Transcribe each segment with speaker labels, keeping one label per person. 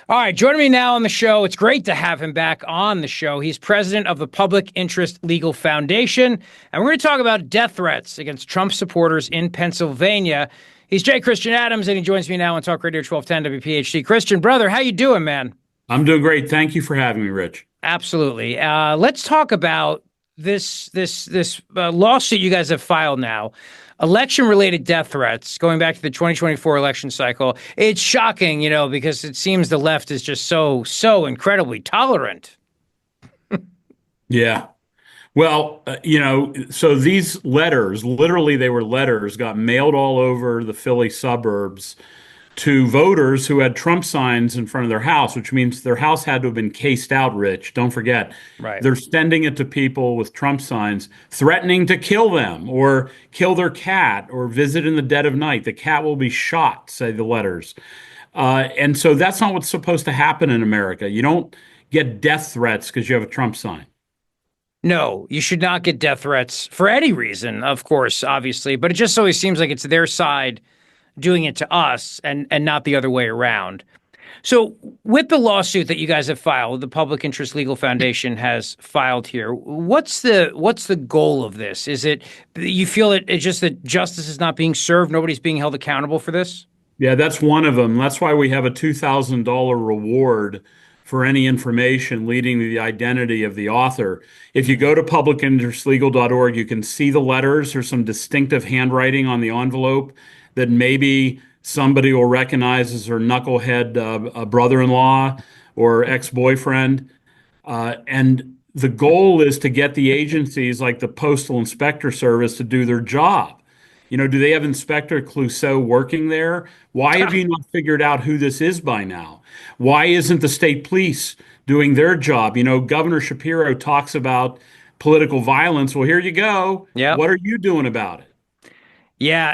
Speaker 1: All right, joining me now on the show. It's great to have him back on the show. He's president of the Public Interest Legal Foundation, and we're going to talk about death threats against Trump supporters in Pennsylvania. He's J. Christian Adams, and he joins me now on Talk Radio 1210 WPHT. Christian, brother, how you doing, man?
Speaker 2: I'm doing great. Thank you for having me, Rich.
Speaker 1: Absolutely. Let's talk about this lawsuit you guys have filed now. Election-related death threats going back to the 2024 election cycle. It's shocking, because it seems the left is just so incredibly tolerant.
Speaker 2: Yeah. Well, so these letters, literally they were letters, got mailed all over the Philly suburbs to voters who had Trump signs in front of their house, which means their house had to have been cased out, Rich. Don't forget.
Speaker 1: Right.
Speaker 2: They're sending it to people with Trump signs, threatening to kill them or kill their cat or visit in the dead of night. The cat will be shot, say the letters. And so that's not what's supposed to happen in America. You don't get death threats because you have a Trump sign.
Speaker 1: No, you should not get death threats for any reason, of course, obviously, but it just always seems like it's their side doing it to us and not the other way around. So with the lawsuit that you guys have filed, the Public Interest Legal Foundation has filed here, what's the goal of this? Is it you feel it's just that justice is not being served, nobody's being held accountable for this?
Speaker 2: Yeah, that's one of them. That's why we have a $2,000 reward for any information leading to the identity of the author. If you go to publicinterestlegal.org, you can see the letters. There's some distinctive handwriting on the envelope that maybe somebody will recognize as her knucklehead brother-in-law or ex-boyfriend. And the goal is to get the agencies like the Postal Inspector Service to do their job. Do they have Inspector Clouseau working there? Why have you not figured out who this is by now? Why isn't the state police doing their job? Governor Shapiro talks about political violence. Well, here you go.
Speaker 1: Yeah.
Speaker 2: What are you doing about it?
Speaker 1: Yeah,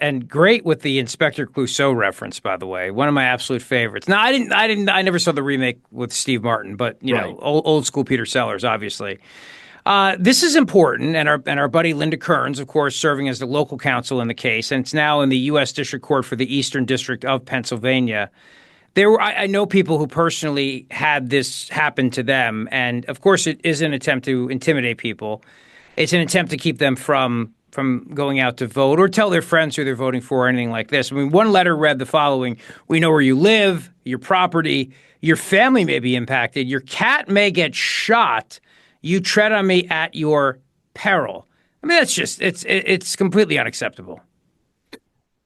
Speaker 1: and great with the Inspector Clouseau reference, by the way, one of my absolute favorites. Now, I never saw the remake with Steve Martin, but
Speaker 2: Right.
Speaker 1: old school Peter Sellers, obviously. This is important, and our buddy Linda Kearns, of course, serving as the local counsel in the case, and it's now in the U.S. District Court for the Eastern District of Pennsylvania. I know people who personally had this happen to them, and of course, it is an attempt to intimidate people. It's an attempt to keep them from going out to vote or tell their friends who they're voting for or anything like this. I mean, one letter read the following: "We know where you live, your property, your family may be impacted, your cat may get shot. You tread on me at your peril." I mean, it's completely unacceptable.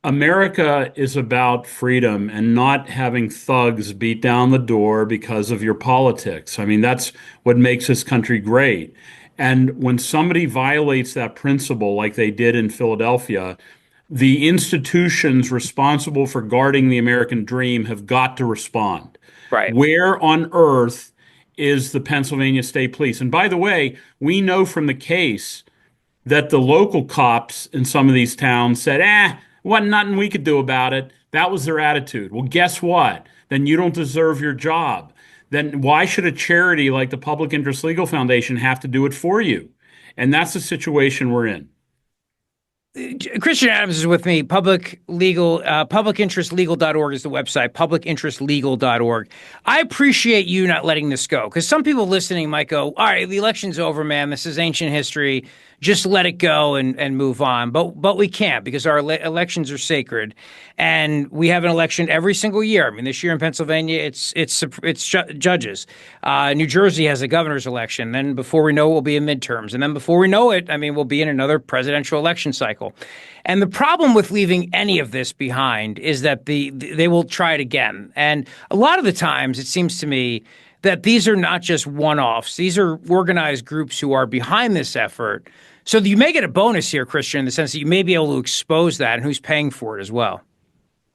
Speaker 2: America is about freedom and not having thugs beat down the door because of your politics. I mean, that's what makes this country great. And when somebody violates that principle, like they did in Philadelphia, the institutions responsible for guarding the American dream have got to respond.
Speaker 1: Right.
Speaker 2: Where on earth is the Pennsylvania State Police? And by the way, we know from the case that the local cops in some of these towns said, wasn't nothing we could do about it. That was their attitude. Well, guess what? Then you don't deserve your job. Then why should a charity like the Public Interest Legal Foundation have to do it for you? And that's the situation we're in.
Speaker 1: Christian Adams is with me. Publicinterestlegal.org is the website, publicinterestlegal.org. I appreciate you not letting this go, because some people listening might go, all right, the election's over, man. This is ancient history. Just let it go and move on. But we can't, because our elections are sacred, and we have an election every single year. I mean, this year in Pennsylvania, it's judges. New Jersey has a governor's election. Then before we know it, we'll be in midterms. And then before we know it, I mean, we'll be in another presidential election cycle. And the problem with leaving any of this behind is that they will try it again. And a lot of the times, it seems to me that these are not just one-offs. These are organized groups who are behind this effort. So you may get a bonus here, Christian, in the sense that you may be able to expose that and who's paying for it as well.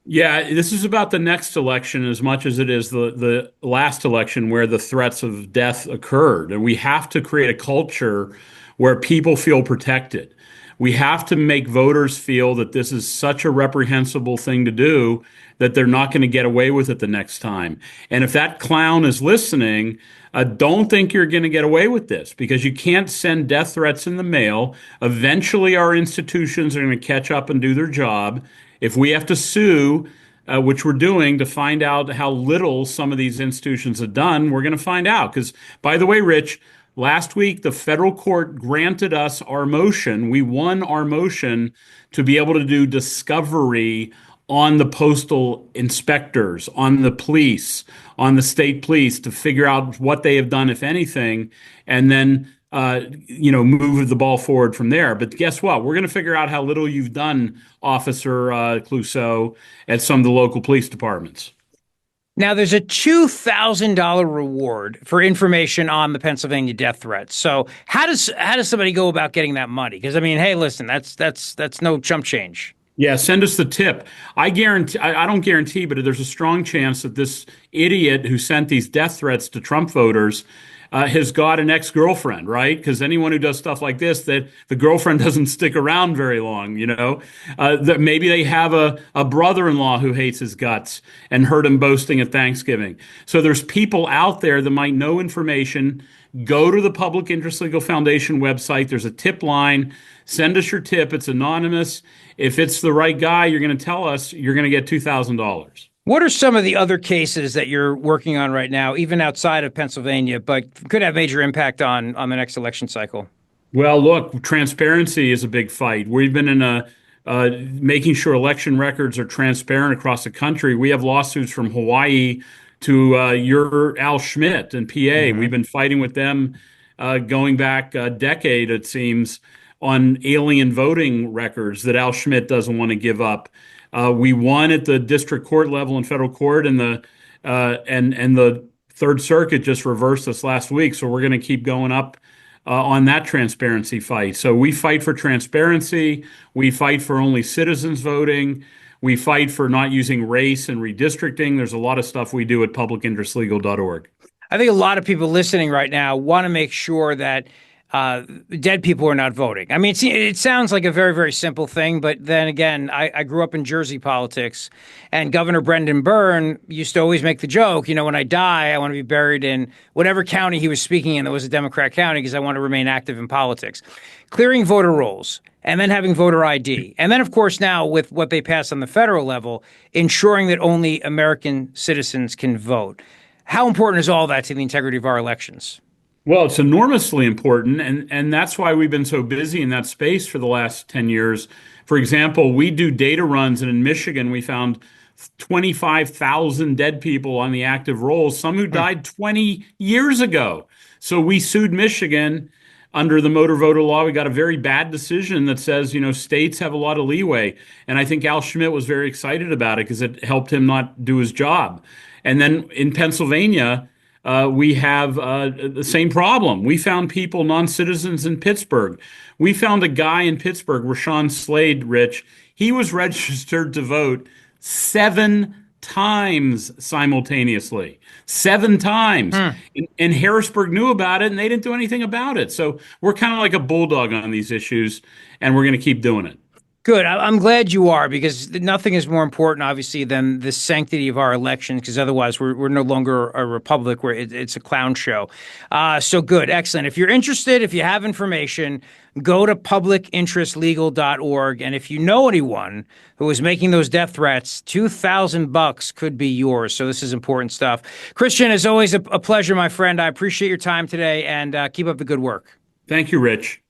Speaker 2: Yeah, this is about the next election as much as it is the last election where the threats of death occurred. And we have to create a culture where people feel protected. We have to make voters feel that this is such a reprehensible thing to do that they're not going to get away with it the next time. And if that clown is listening, don't think you're going to get away with this, because you can't send death threats in the mail. Eventually, our institutions are going to catch up and do their job. If we have to sue which we're doing to find out how little some of these institutions have done. We're going to find out. Because, by the way, Rich, last week the federal court granted us our motion. We won our motion to be able to do discovery on the postal inspectors, on the police, on the state police to figure out what they have done, if anything, and then move the ball forward from there. But guess what? We're going to figure out how little you've done, Officer Clouseau, at some of the local police departments.
Speaker 1: Now, there's a $2,000 reward for information on the Pennsylvania death threats. So how does somebody go about getting that money? Because I mean, hey, listen, that's no chump change.
Speaker 2: Yeah, send us the tip. I guarantee, I don't guarantee, but there's a strong chance that this idiot who sent these death threats to Trump voters has got an ex-girlfriend, right? Because anyone who does stuff like this, that the girlfriend doesn't stick around very long, that maybe they have a brother-in-law who hates his guts and heard him boasting at Thanksgiving. So there's people out there that might know information. Go to the Public Interest Legal Foundation website. There's a tip line. Send us your tip. It's anonymous. If it's the right guy, you're going to tell us you're going to get $2,000.
Speaker 1: What are some of the other cases that you're working on right now, even outside of Pennsylvania, but could have major impact on the next election cycle?
Speaker 2: Well, look, transparency is a big fight. We've been in making sure election records are transparent across the country. We have lawsuits from Hawaii to your Al Schmidt and PA. Mm-hmm. We've been fighting with them going back a decade, it seems, on alien voting records that Al Schmidt doesn't want to give up. We won at the district court level and federal court, and the Third Circuit just reversed us last week. So we're going to keep going up on that transparency fight. So we fight for transparency. We fight for only citizens voting. We fight for not using race and redistricting. There's a lot of stuff we do at publicinterestlegal.org.
Speaker 1: I think a lot of people listening right now want to make sure that dead people are not voting. I mean, it sounds like a very, very simple thing, but then again, I grew up in Jersey politics, and Governor Brendan Byrne used to always make the joke, when I die, I want to be buried in whatever county he was speaking in that was a Democrat county because I want to remain active in politics. Clearing voter rolls, and then having voter ID. And then, of course, now with what they pass on the federal level, ensuring that only American citizens can vote. How important is all that to the integrity of our elections?
Speaker 2: Well, it's enormously important, and that's why we've been so busy in that space for the last 10 years. For example, we do data runs, and in Michigan, we found 25,000 dead people on the active rolls, some who died 20 years ago. So we sued Michigan under the motor voter law. We got a very bad decision that says, states have a lot of leeway. And I think Al Schmidt was very excited about it because it helped him not do his job. And then in Pennsylvania, we have the same problem. We found people, non-citizens in Pittsburgh. We found a guy in Pittsburgh, Rashawn Slade, Rich. He was registered to vote 7 times simultaneously. 7 times. And Harrisburg knew about it, and they didn't do anything about it. So we're kind of like a bulldog on these issues, and we're going to keep doing it.
Speaker 1: Good. I'm glad you are, because nothing is more important, obviously, than the sanctity of our elections, because otherwise we're no longer a republic where it's a clown show. So good. Excellent. If you're interested, if you have information, go to publicinterestlegal.org. And if you know anyone who is making those death threats, $2,000 could be yours. So this is important stuff. Christian, as always, a pleasure, my friend. I appreciate your time today, and keep up the good work.
Speaker 2: Thank you, Rich.